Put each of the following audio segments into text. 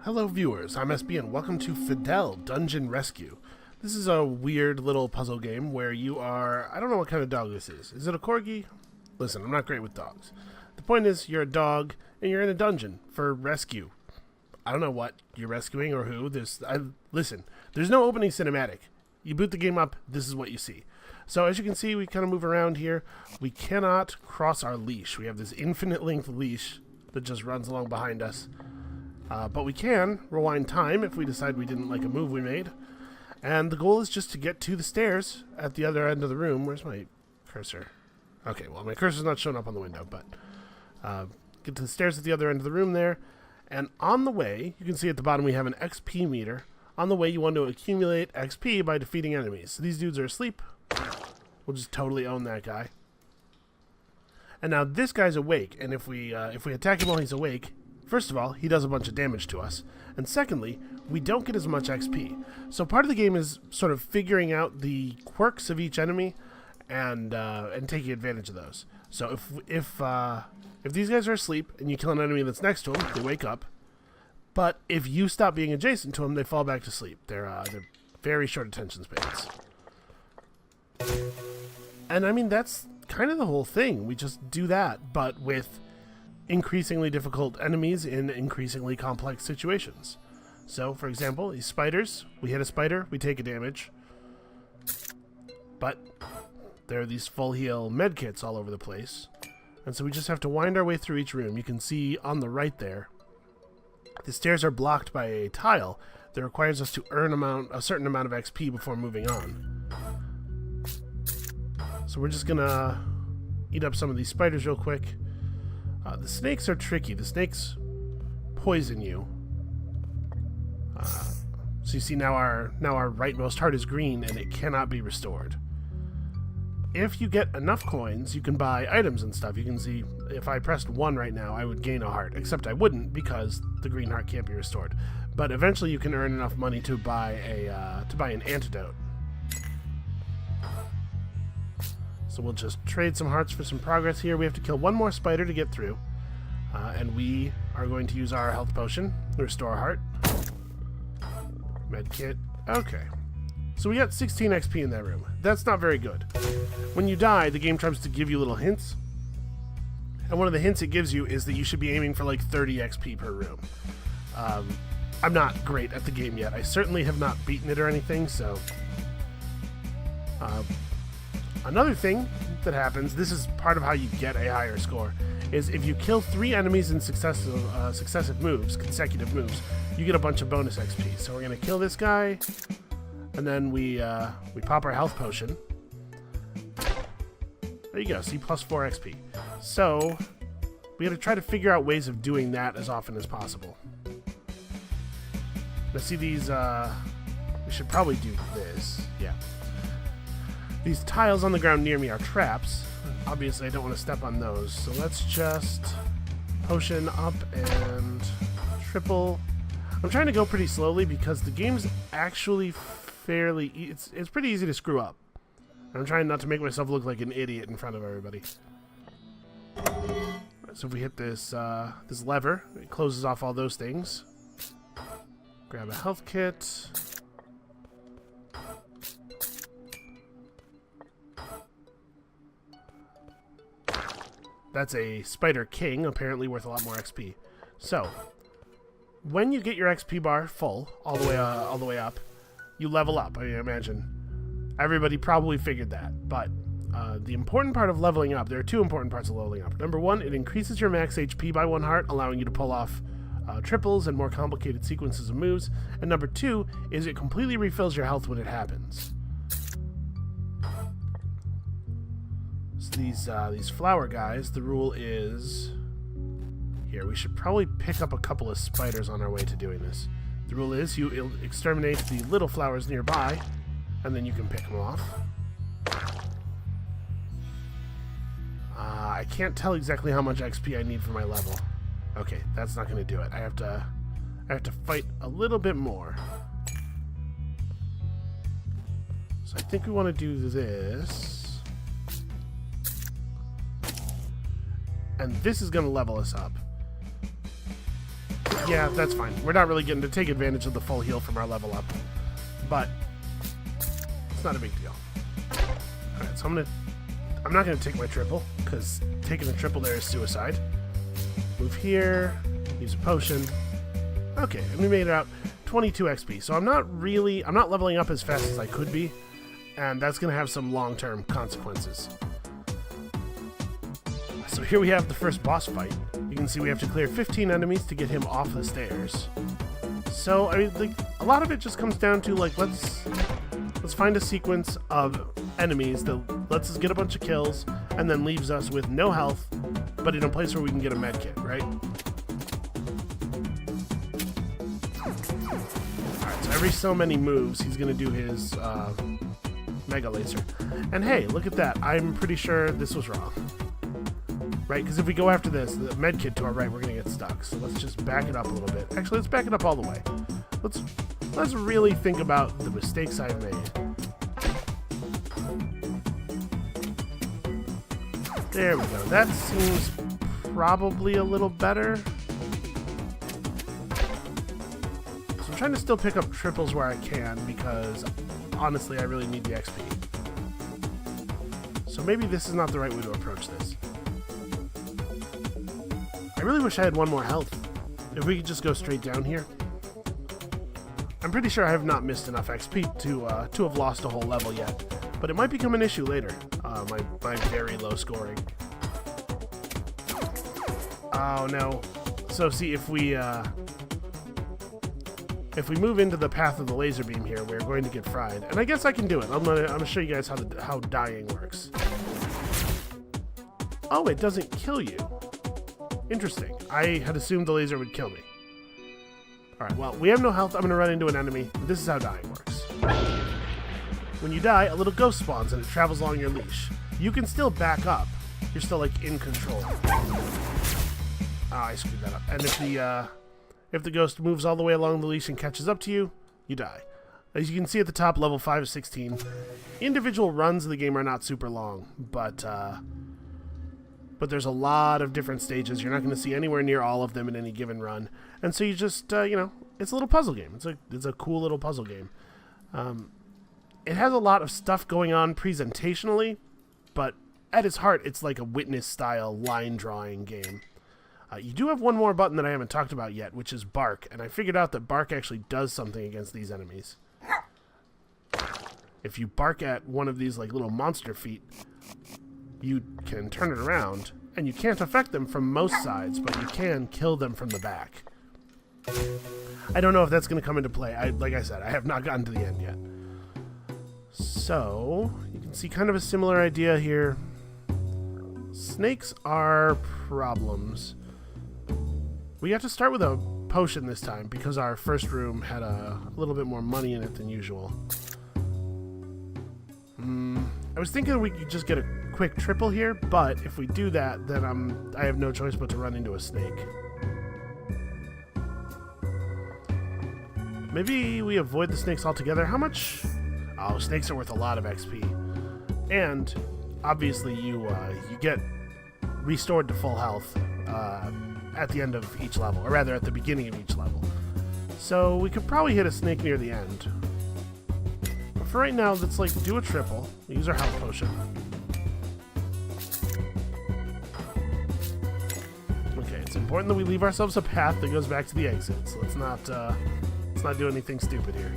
Hello viewers, I'm SB and welcome to Fidel Dungeon Rescue. This is a weird little puzzle game where you are... I don't know what kind of dog this is. Is it a corgi? Listen, I'm not great with dogs. The point is, you're a dog and you're in a dungeon for rescue. I don't know what you're rescuing or who. Listen, there's no opening cinematic. You boot the game up, this is what you see. So as you can see, we kind of move around here. We cannot cross our leash. We have this infinite length leash that just runs along behind us. But we can rewind time if we decide we didn't like a move we made. And the goal is just to get to the stairs at the other end of the room. Where's my cursor? Okay, well, my cursor's not showing up on the window, but get to the stairs at the other end of the room there. And on the way, you can see at the bottom we have an XP meter. On the way, you want to accumulate XP by defeating enemies. So these dudes are asleep. We'll just totally own that guy. And now this guy's awake, and if we attack him while he's awake, first of all, he does a bunch of damage to us. And secondly, we don't get as much XP. So part of the game is sort of figuring out the quirks of each enemy and taking advantage of those. So if these guys are asleep and you kill an enemy that's next to them, they wake up. But if you stop being adjacent to them, they fall back to sleep. They're very short attention spans. And I mean, that's kind of the whole thing. We just do that, but with increasingly difficult enemies in increasingly complex situations. So, for example, these spiders, we hit a spider, we take a damage. But there are these full heal medkits all over the place. And so we just have to wind our way through each room. You can see on the right there, the stairs are blocked by a tile that requires us to earn a certain amount of XP before moving on. So we're just gonna eat up some of these spiders real quick. The snakes are tricky. The snakes poison you. So you see now our rightmost heart is green and it cannot be restored. If you get enough coins, you can buy items and stuff. You can see if I pressed 1 right now, I would gain a heart. Except I wouldn't because the green heart can't be restored. But eventually you can earn enough money to buy an antidote. So we'll just trade some hearts for some progress here. We have to kill one more spider to get through. And we are going to use our health potion to restore a heart. Medkit. Okay. So we got 16 XP in that room. That's not very good. When you die, the game tries to give you little hints. And one of the hints it gives you is that you should be aiming for like 30 XP per room. I'm not great at the game yet. I certainly have not beaten it or anything, so... Another thing that happens, this is part of how you get a higher score, is if you kill 3 enemies in consecutive moves, you get a bunch of bonus XP. So we're going to kill this guy, and then we pop our health potion. There you go, see, plus 4 XP. So we got to try to figure out ways of doing that as often as possible. Now see these, we should probably do this, yeah. These tiles on the ground near me are traps. Obviously, I don't want to step on those. So let's just potion up and triple. I'm trying to go pretty slowly because the game's actually fairly... It's pretty easy to screw up. I'm trying not to make myself look like an idiot in front of everybody. So if we hit this this lever, it closes off all those things. Grab a health kit. That's a Spider King, apparently worth a lot more XP. So, when you get your XP bar full, all the way up, you level up. I imagine everybody probably figured that. But the important part of leveling up, there are 2 important parts of leveling up. Number 1, it increases your max HP by 1 heart, allowing you to pull off triples and more complicated sequences of moves. And number 2 is it completely refills your health when it happens. These flower guys, the rule is... Here, we should probably pick up a couple of spiders on our way to doing this. The rule is you exterminate the little flowers nearby, and then you can pick them off. I can't tell exactly how much XP I need for my level. Okay, that's not going to do it. I have to fight a little bit more. So I think we want to do this. And this is going to level us up. Yeah, that's fine. We're not really getting to take advantage of the full heal from our level up. But it's not a big deal. Alright, so I'm not gonna take my triple, because taking a triple there is suicide. Move here, use a potion. Okay, and we made it out 22 XP. So I'm not leveling up as fast as I could be, and that's gonna have some long-term consequences. So here we have the first boss fight. You can see we have to clear 15 enemies to get him off the stairs. So, I mean, a lot of it just comes down to, like, let's find a sequence of enemies that lets us get a bunch of kills and then leaves us with no health, but in a place where we can get a med kit, right? Alright, so every so many moves, he's going to do his Mega Laser. And hey, look at that. I'm pretty sure this was wrong. Right, because if we go after this, the med kit to our right, we're going to get stuck. So let's just back it up a little bit. Actually, let's back it up all the way. Let's really think about the mistakes I've made. There we go. That seems probably a little better. So I'm trying to still pick up triples where I can because, honestly, I really need the XP. So maybe this is not the right way to approach this. I really wish I had one more health. If we could just go straight down here. I'm pretty sure I have not missed enough XP to have lost a whole level yet. But it might become an issue later. My very low scoring. Oh no. So see, if we move into the path of the laser beam here, we're going to get fried. And I guess I can do it. I'm gonna show you guys how dying works. Oh, it doesn't kill you. Interesting. I had assumed the laser would kill me. Alright, well, we have no health. I'm going to run into an enemy. This is how dying works. When you die, a little ghost spawns and it travels along your leash. You can still back up. You're still, like, in control. Ah, I screwed that up. And if the ghost moves all the way along the leash and catches up to you, you die. As you can see at the top, level 5 of 16. Individual runs of the game are not super long, but there's a lot of different stages. You're not going to see anywhere near all of them in any given run. And so you just, you know, it's a little puzzle game. It's a cool little puzzle game. It has a lot of stuff going on presentationally, but at its heart, it's like a Witness-style line-drawing game. You do have one more button that I haven't talked about yet, which is Bark. And I figured out that Bark actually does something against these enemies. If you bark at one of these, like, little monster feet, you can turn it around, and you can't affect them from most sides, but you can kill them from the back. I don't know if that's going to come into play. Like I said, I have not gotten to the end yet. So, you can see kind of a similar idea here. Snakes are problems. We have to start with a potion this time, because our first room had a little bit more money in it than usual. I was thinking we could just get a quick triple here, but if we do that, then I have no choice but to run into a snake. Maybe we avoid the snakes altogether. How much? Oh, snakes are worth a lot of XP. And, obviously, you get restored to full health at the end of each level, or rather at the beginning of each level. So we could probably hit a snake near the end. But for right now, let's like do a triple. We use our health potion. Okay, it's important that we leave ourselves a path that goes back to the exit. So let's not do anything stupid here.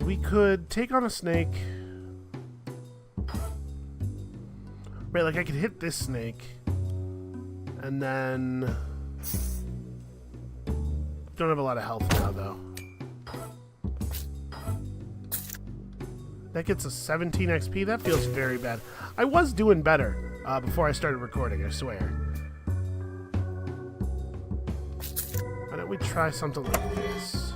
We could take on a snake. Right, like I could hit this snake, and then don't have a lot of health now, though. That gets us 17 XP. That feels very bad. I was doing better before I started recording, I swear. Why don't we try something like this?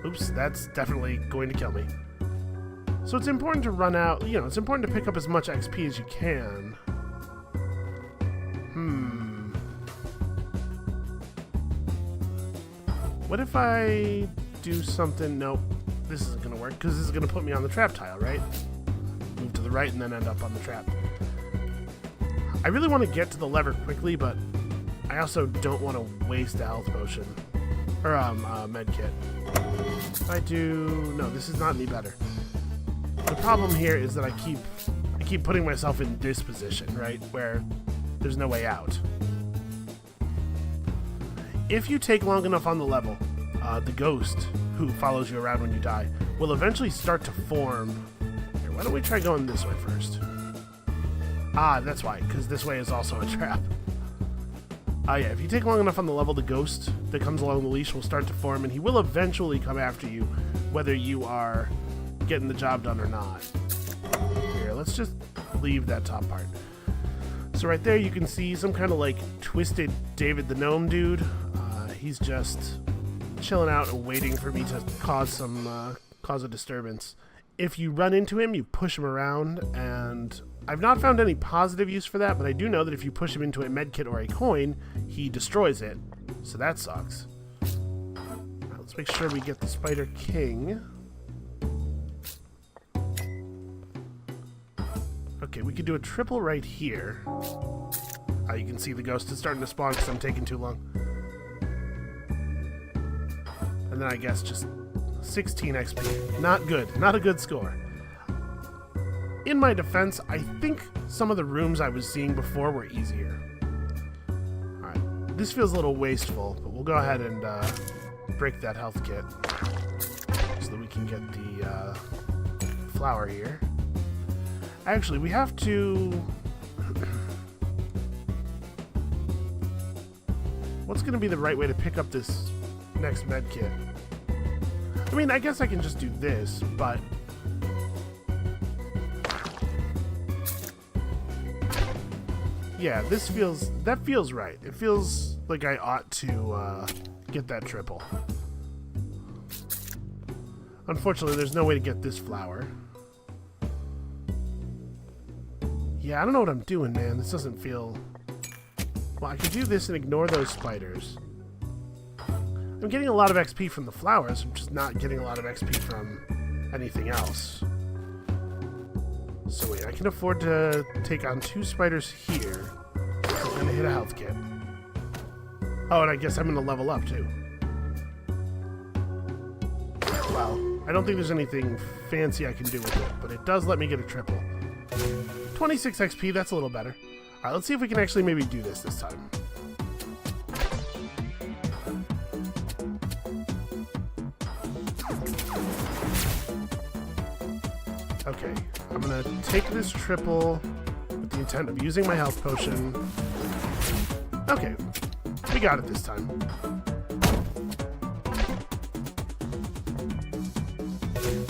Oops, that's definitely going to kill me. So it's important to run out, you know, it's important to pick up as much XP as you can. What if I do something? Nope, this isn't going to work because this is going to put me on the trap tile, right? Move to the right and then end up on the trap. I really want to get to the lever quickly, but I also don't want to waste a health potion. Or, med kit. If I do... No, this is not any better. The problem here is that I keep putting myself in this position, right? Where there's no way out. If you take long enough on the level, the ghost who follows you around when you die will eventually start to form. Here, why don't we try going this way first? Ah, that's why, because this way is also a trap. Yeah, if you take long enough on the level, the ghost that comes along the leash will start to form, and he will eventually come after you, whether you are getting the job done or not. Here, let's just leave that top part. So right there you can see some kind of like twisted David the Gnome dude. He's just chilling out and waiting for me to cause a disturbance. If you run into him, you push him around, and I've not found any positive use for that, but I do know that if you push him into a medkit or a coin, he destroys it. So that sucks. Right, let's make sure we get the Spider King. Okay, we could do a triple right here. You can see the ghost is starting to spawn because I'm taking too long. And then I guess just 16 XP. Not good. Not a good score. In my defense, I think some of the rooms I was seeing before were easier. Alright, this feels a little wasteful, but we'll go ahead and break that health kit so that we can get the flower here. Actually, we have to... What's going to be the right way to pick up this next med kit? I mean, I guess I can just do this, but... Yeah, that feels right. It feels like I ought to get that triple. Unfortunately, there's no way to get this flower. Yeah, I don't know what I'm doing, man. This doesn't feel... Well, I can do this and ignore those spiders. I'm getting a lot of XP from the flowers. I'm just not getting a lot of XP from anything else. So wait, I can afford to take on 2 spiders here. So I'm going to hit a health kit. Oh, and I guess I'm going to level up, too. Well, I don't think there's anything fancy I can do with it, but it does let me get a triple. 26 XP, that's a little better. Alright, let's see if we can actually maybe do this time. Okay, I'm gonna take this triple with the intent of using my health potion. Okay, we got it this time.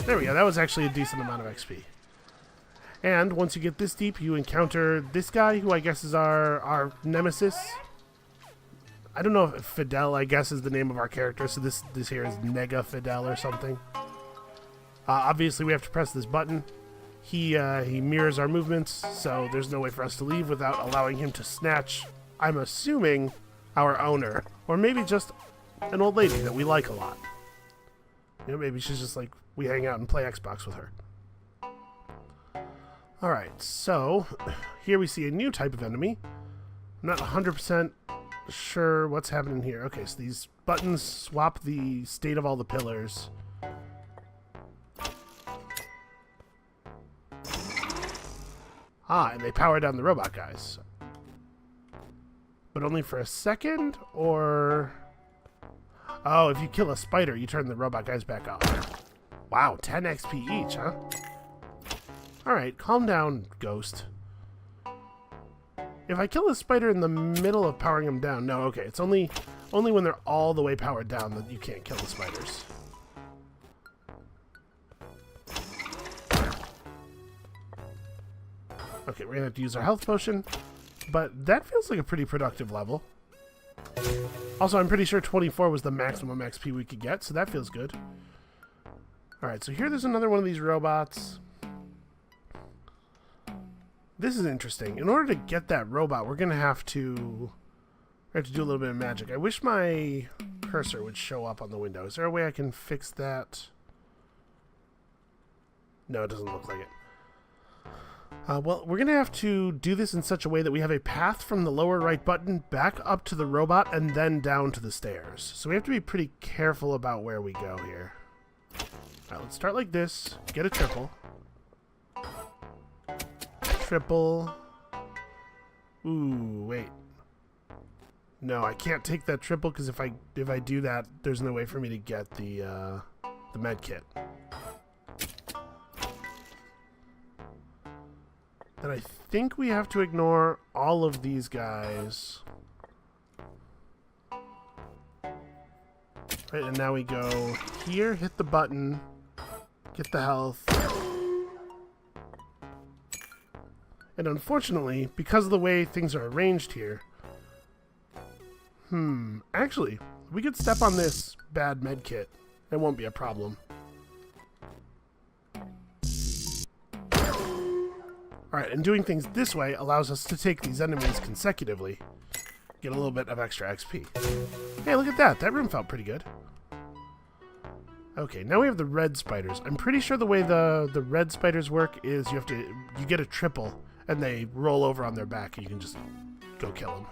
There we go, that was actually a decent amount of XP. And once you get this deep, you encounter this guy, who I guess is our nemesis. I don't know if Fidel, I guess, is the name of our character, so this here is Nega Fidel or something. Obviously, we have to press this button. He mirrors our movements, so there's no way for us to leave without allowing him to snatch, I'm assuming, our owner. Or maybe just an old lady that we like a lot. You know, maybe she's just like, we hang out and play Xbox with her. Alright, so here we see a new type of enemy. I'm not 100% sure what's happening here. Okay, so these buttons swap the state of all the pillars. Ah, and they power down the robot guys. But only for a second, or... Oh, if you kill a spider, you turn the robot guys back off. Wow, 10 XP each, huh? Alright, calm down, ghost. If I kill a spider in the middle of powering them down... No, okay, it's only when they're all the way powered down that you can't kill the spiders. Okay, we're gonna have to use our health potion, but that feels like a pretty productive level. Also, I'm pretty sure 24 was the maximum XP we could get, so that feels good. Alright, so here there's another one of these robots. This is interesting. In order to get that robot, we're gonna have to do a little bit of magic. I wish my cursor would show up on the window. Is there a way I can fix that? No, it doesn't look like it. Well, we're going to have to do this in such a way that we have a path from the lower right button back up to the robot and then down to the stairs. So we have to be pretty careful about where we go here. Alright, let's start like this. Get a triple. Triple. Ooh, wait. No, I can't take that triple because if I do that, there's no way for me to get the med kit. Then I think we have to ignore all of these guys. Right, and now we go here, hit the button, get the health. And unfortunately, because of the way things are arranged here, actually, we could step on this bad med kit. It won't be a problem. Alright, and doing things this way allows us to take these enemies consecutively. Get a little bit of extra XP. Hey, look at that. That room felt pretty good. Okay, now we have the red spiders. I'm pretty sure the way the red spiders work is you get a triple, and they roll over on their back, and you can just go kill them.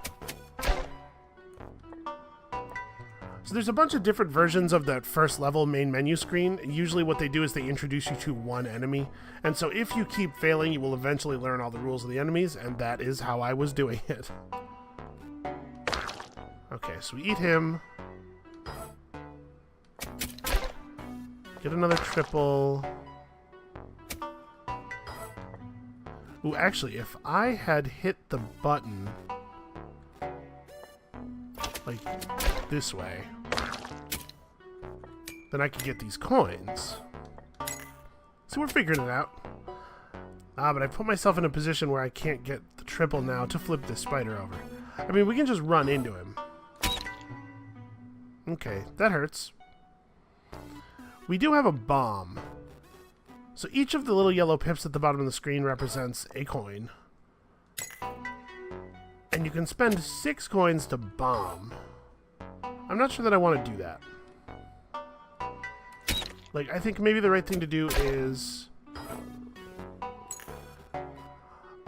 So there's a bunch of different versions of that first level main menu screen. Usually what they do is they introduce you to one enemy. And so if you keep failing, you will eventually learn all the rules of the enemies, and that is how I was doing it. Okay, so we eat him. Get another triple. Ooh, actually, if I had hit the button like this way, then I could get these coins. So we're figuring it out. But I put myself in a position where I can't get the triple now to flip this spider over. I mean, we can just run into him. Okay, that hurts. We do have a bomb. So each of the little yellow pips at the bottom of the screen represents a coin. And you can spend 6 coins to bomb. I'm not sure that I want to do that. Like, I think maybe the right thing to do is...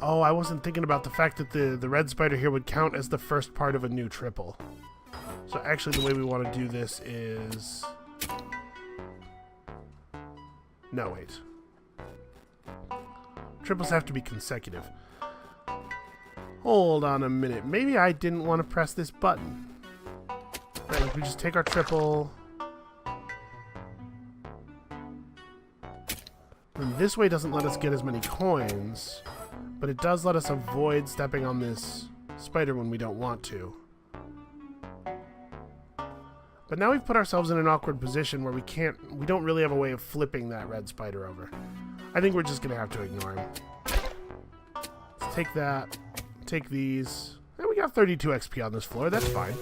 Oh, I wasn't thinking about the fact that the red spider here would count as the first part of a new triple. So actually the way we want to do this is... No, wait. Triples have to be consecutive. Hold on a minute. Maybe I didn't want to press this button. Right, like we just take our triple... And this way doesn't let us get as many coins, but it does let us avoid stepping on this spider when we don't want to. But now we've put ourselves in an awkward position where we don't really have a way of flipping that red spider over. I think we're just going to have to ignore him. Let's take that, take these. And we got 32 XP on this floor, that's fine.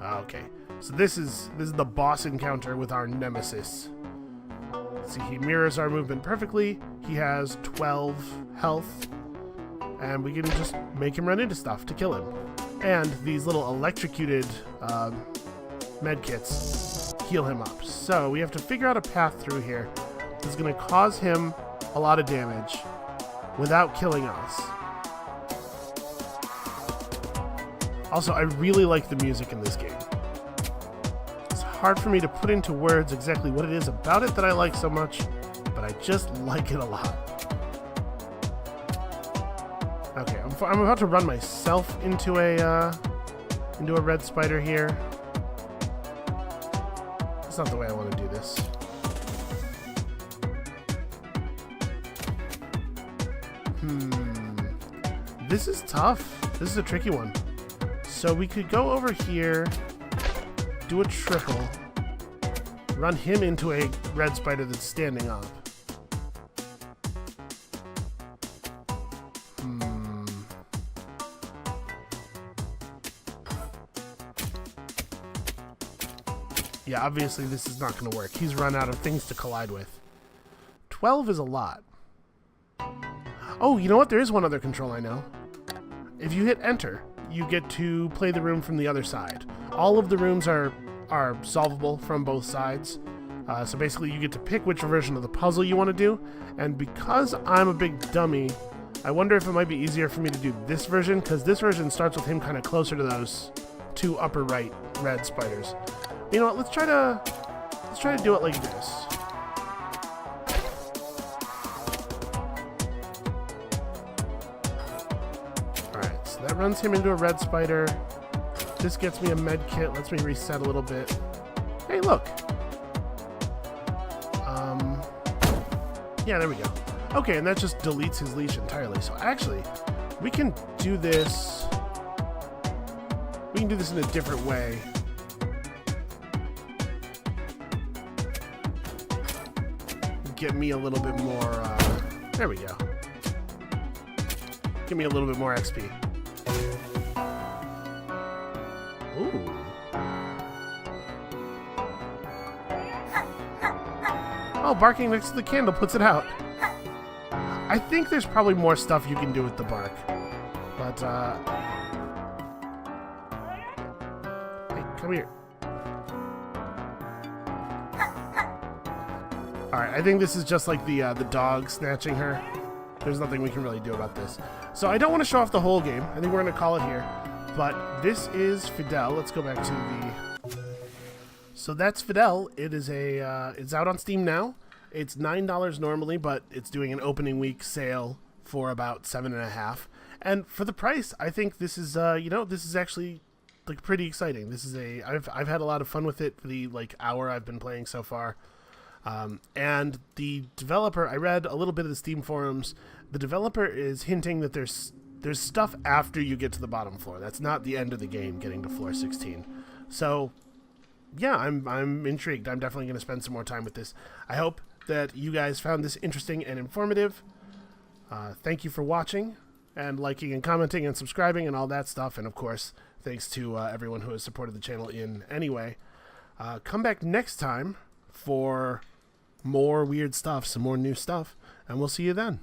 Okay, so this is the boss encounter with our nemesis. See, he mirrors our movement perfectly. He has 12 health, and we can just make him run into stuff to kill him. And these little electrocuted medkits heal him up. So we have to figure out a path through here that's going to cause him a lot of damage without killing us. Also, I really like the music in this game. Hard for me to put into words exactly what it is about it that I like so much, but I just like it a lot. Okay, I'm about to run myself into a red spider here. That's not the way I want to do this. This is tough. This is a tricky one. So we could go over here, do a triple, run him into a red spider that's standing up. Yeah, obviously this is not going to work. He's run out of things to collide with. 12 is a lot. Oh, you know what? There is one other control I know. If you hit enter, you get to play the room from the other side. All of the rooms are solvable from both sides. So basically you get to pick which version of the puzzle you want to do, and because I'm a big dummy, I wonder if it might be easier for me to do this version, because this version starts with him kind of closer to those two upper right red spiders. You know what, let's try to do it like this. Alright, so that runs him into a red spider. This gets me a med kit, lets me reset a little bit. Hey, look! Yeah, there we go. Okay, and that just deletes his leash entirely. So actually, we can do this... We can do this in a different way. Get me a little bit more, there we go. Give me a little bit more XP. Ooh. Oh, barking next to the candle puts it out. I think there's probably more stuff you can do with the bark. But, hey, come here. Alright, I think this is just like the dog snatching her. There's nothing we can really do about this. So I don't want to show off the whole game. I think we're going to call it here. But this is Fidel. Let's go back to the... So that's Fidel. It is it's out on Steam now. It's $9 normally, but it's doing an opening week sale for about $7.50. And for the price, I think this is, this is actually like pretty exciting. This is I've had a lot of fun with it for the hour I've been playing so far. And the developer, I read a little bit of the Steam forums. The developer is hinting that there's stuff after you get to the bottom floor. That's not the end of the game, getting to floor 16. So, yeah, I'm intrigued. I'm definitely going to spend some more time with this. I hope that you guys found this interesting and informative. Thank you for watching and liking and commenting and subscribing and all that stuff. And, of course, thanks to everyone who has supported the channel in any way. Come back next time for more weird stuff, some more new stuff, and we'll see you then.